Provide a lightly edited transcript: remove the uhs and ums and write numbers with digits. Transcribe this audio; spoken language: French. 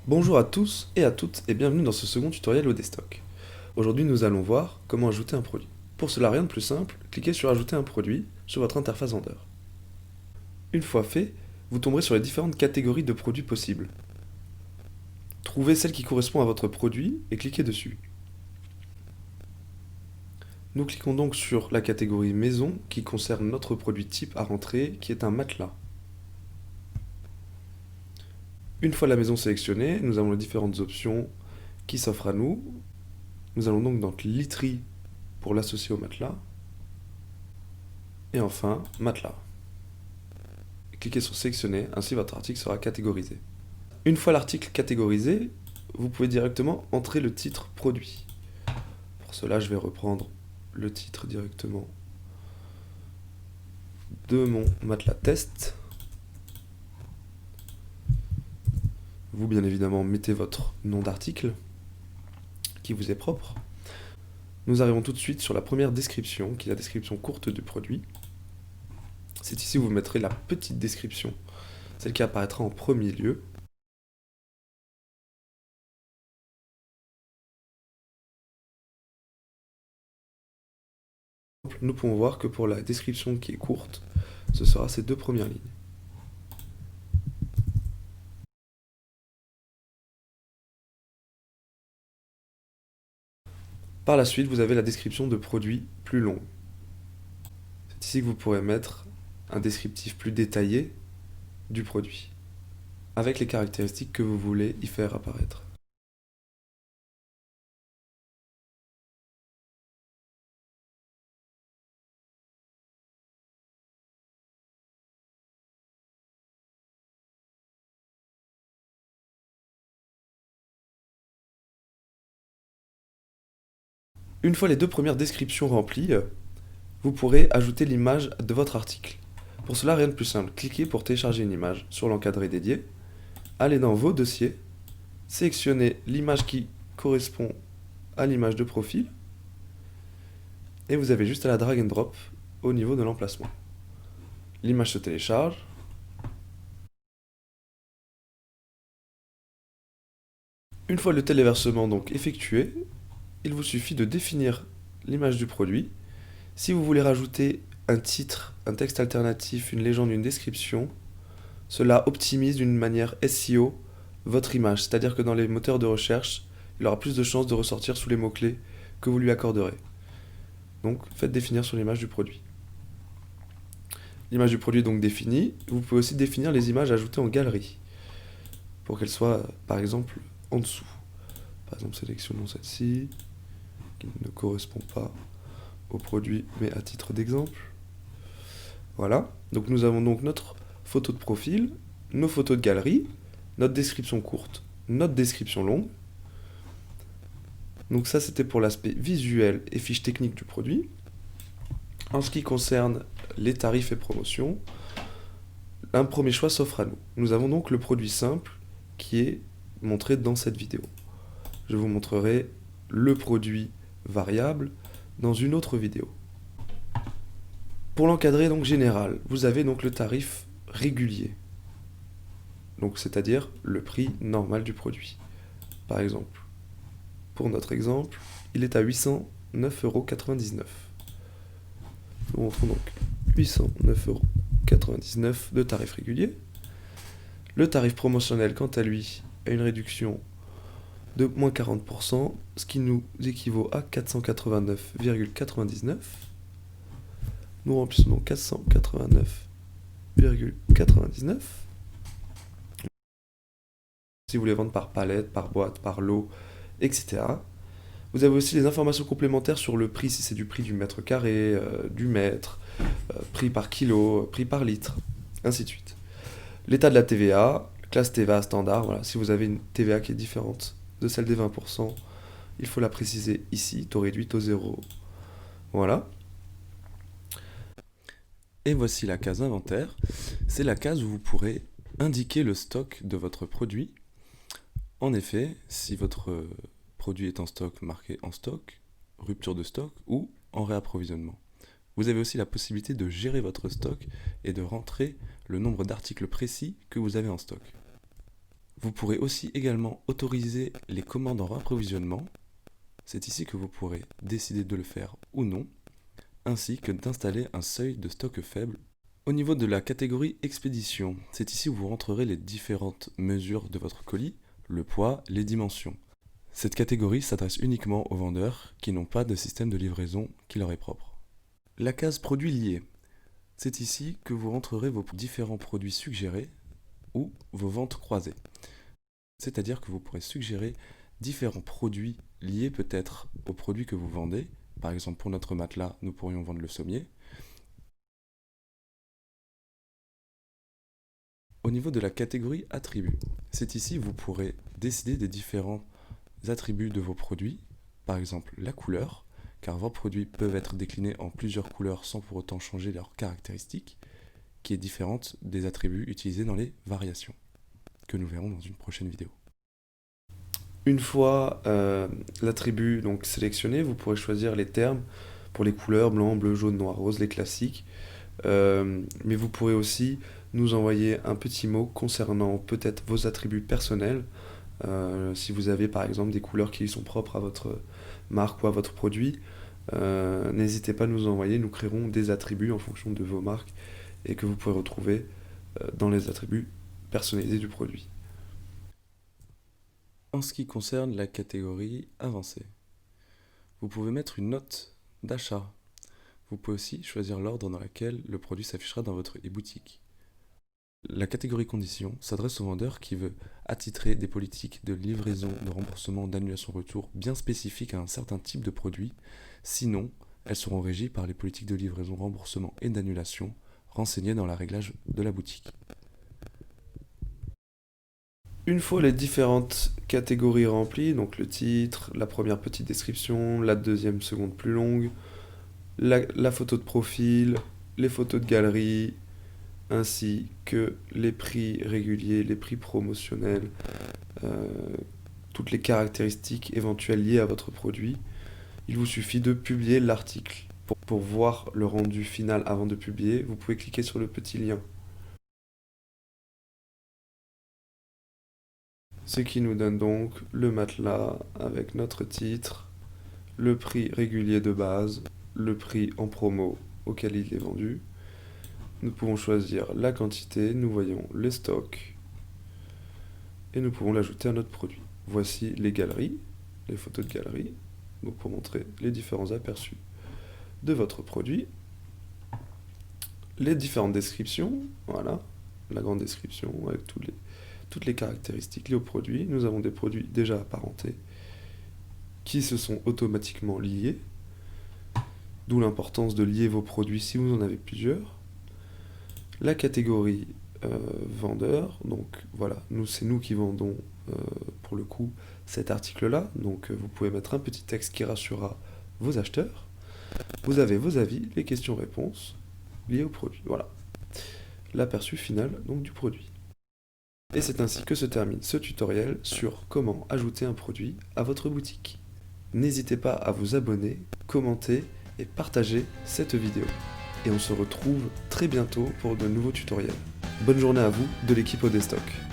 Bonjour à tous et à toutes et bienvenue dans ce second tutoriel Odestock. Aujourd'hui nous allons voir comment ajouter un produit. Pour cela rien de plus simple, cliquez sur ajouter un produit sur votre interface vendeur. Une fois fait, vous tomberez sur les différentes catégories de produits possibles. Trouvez celle qui correspond à votre produit et cliquez dessus. Nous cliquons donc sur la catégorie maison qui concerne notre produit type à rentrer qui est un matelas. Une fois la maison sélectionnée, nous avons les différentes options qui s'offrent à nous. Nous allons donc dans literie pour l'associer au matelas. Et enfin, matelas. Cliquez sur sélectionner, ainsi votre article sera catégorisé. Une fois l'article catégorisé, vous pouvez directement entrer le titre produit. Pour cela, je vais reprendre le titre directement de mon matelas test. Vous, bien évidemment, mettez votre nom d'article qui vous est propre. Nous arrivons tout de suite sur la première description, qui est la description courte du produit. C'est ici où vous mettrez la petite description, celle qui apparaîtra en premier lieu. Nous pouvons voir que pour la description qui est courte, ce sera ces deux premières lignes. Par la suite, vous avez la description de produit plus longue. C'est ici que vous pourrez mettre un descriptif plus détaillé du produit, avec les caractéristiques que vous voulez y faire apparaître. Une fois les deux premières descriptions remplies, vous pourrez ajouter l'image de votre article. Pour cela, rien de plus simple. Cliquez pour télécharger une image sur l'encadré dédié, allez dans vos dossiers, sélectionnez l'image qui correspond à l'image de profil, et vous avez juste à la drag and drop au niveau de l'emplacement. L'image se télécharge. Une fois le téléversement donc effectué, il vous suffit de définir l'image du produit. Si vous voulez rajouter un titre, un texte alternatif, une légende, une description, cela optimise d'une manière SEO votre image, c'est-à-dire que dans les moteurs de recherche, il aura plus de chances de ressortir sous les mots-clés que vous lui accorderez. Donc faites définir sur l'image du produit. L'image du produit est donc définie. Vous pouvez aussi définir les images ajoutées en galerie, pour qu'elles soient par exemple en dessous. Par exemple, sélectionnons celle-ci, qui ne correspond pas au produit, mais à titre d'exemple. Voilà, donc nous avons donc notre photo de profil, nos photos de galerie, notre description courte, notre description longue. Donc ça, c'était pour l'aspect visuel et fiche technique du produit. En ce qui concerne les tarifs et promotions, un premier choix s'offre à nous. Nous avons donc le produit simple qui est montré dans cette vidéo. Je vous montrerai le produit variable dans une autre vidéo. Pour l'encadré donc général, vous avez donc le tarif régulier, donc c'est-à-dire le prix normal du produit. Par exemple, pour notre exemple, il est à 809,99 €. Nous offrons donc 809,99 € de tarif régulier. Le tarif promotionnel, quant à lui, a une réduction de moins 40%, ce qui nous équivaut à 489,99 €. Nous remplissons donc 489,99 €. Si vous voulez vendre par palette, par boîte, par lot, etc. Vous avez aussi les informations complémentaires sur le prix, si c'est du prix du mètre carré, du mètre, prix par kilo, prix par litre, ainsi de suite. L'état de la TVA, classe TVA standard, voilà, si vous avez une TVA qui est différente de celle des 20%, il faut la préciser ici, taux réduit, taux zéro. Voilà. Et voici la case inventaire. C'est la case où vous pourrez indiquer le stock de votre produit. En effet, si votre produit est en stock, marqué en stock, rupture de stock ou en réapprovisionnement. Vous avez aussi la possibilité de gérer votre stock et de rentrer le nombre d'articles précis que vous avez en stock. Vous pourrez aussi également autoriser les commandes en approvisionnement. C'est ici que vous pourrez décider de le faire ou non, ainsi que d'installer un seuil de stock faible. Au niveau de la catégorie expédition, c'est ici où vous rentrerez les différentes mesures de votre colis, le poids, les dimensions. Cette catégorie s'adresse uniquement aux vendeurs qui n'ont pas de système de livraison qui leur est propre. La case produits liés, c'est ici que vous rentrerez vos différents produits suggérés ou vos ventes croisées. C'est-à-dire que vous pourrez suggérer différents produits liés peut-être aux produits que vous vendez. Par exemple, pour notre matelas, nous pourrions vendre le sommier. Au niveau de la catégorie attributs, c'est ici que vous pourrez décider des différents attributs de vos produits, par exemple la couleur, car vos produits peuvent être déclinés en plusieurs couleurs sans pour autant changer leurs caractéristiques, qui est différente des attributs utilisés dans les variations, que nous verrons dans une prochaine vidéo. Une fois l'attribut donc sélectionné, vous pourrez choisir les termes pour les couleurs blanc, bleu, jaune, noir, rose, les classiques. Mais vous pourrez aussi nous envoyer un petit mot concernant peut-être vos attributs personnels. Si vous avez par exemple des couleurs qui sont propres à votre marque ou à votre produit, n'hésitez pas à nous envoyer, nous créerons des attributs en fonction de vos marques et que vous pouvez retrouver dans les attributs personnalisés du produit. En ce qui concerne la catégorie avancée, vous pouvez mettre une note d'achat. Vous pouvez aussi choisir l'ordre dans lequel le produit s'affichera dans votre e-boutique. La catégorie conditions s'adresse au vendeur qui veut attitrer des politiques de livraison, de remboursement, d'annulation-retour bien spécifiques à un certain type de produit. Sinon, elles seront régies par les politiques de livraison, remboursement et d'annulation renseignées dans la réglage de la boutique. Une fois les différentes catégories remplies, donc le titre, la première petite description, la deuxième seconde plus longue, la photo de profil, les photos de galerie, ainsi que les prix réguliers, les prix promotionnels, toutes les caractéristiques éventuelles liées à votre produit, il vous suffit de publier l'article. Pour voir le rendu final avant de publier, vous pouvez cliquer sur le petit lien. Ce qui nous donne donc le matelas avec notre titre, le prix régulier de base, le prix en promo auquel il est vendu. Nous pouvons choisir la quantité, nous voyons les stocks et nous pouvons l'ajouter à notre produit. Voici les galeries, les photos de galerie, donc pour montrer les différents aperçus de votre produit. Les différentes descriptions, voilà, la grande description avec toutes les caractéristiques liées au produit. Nous avons des produits déjà apparentés qui se sont automatiquement liés, d'où l'importance de lier vos produits si vous en avez plusieurs. La catégorie vendeur, donc voilà, c'est nous qui vendons pour le coup cet article-là, donc vous pouvez mettre un petit texte qui rassurera vos acheteurs. Vous avez vos avis, les questions-réponses liées au produit, voilà. L'aperçu final donc du produit. Et c'est ainsi que se termine ce tutoriel sur comment ajouter un produit à votre boutique. N'hésitez pas à vous abonner, commenter et partager cette vidéo. Et on se retrouve très bientôt pour de nouveaux tutoriels. Bonne journée à vous de l'équipe Odestock.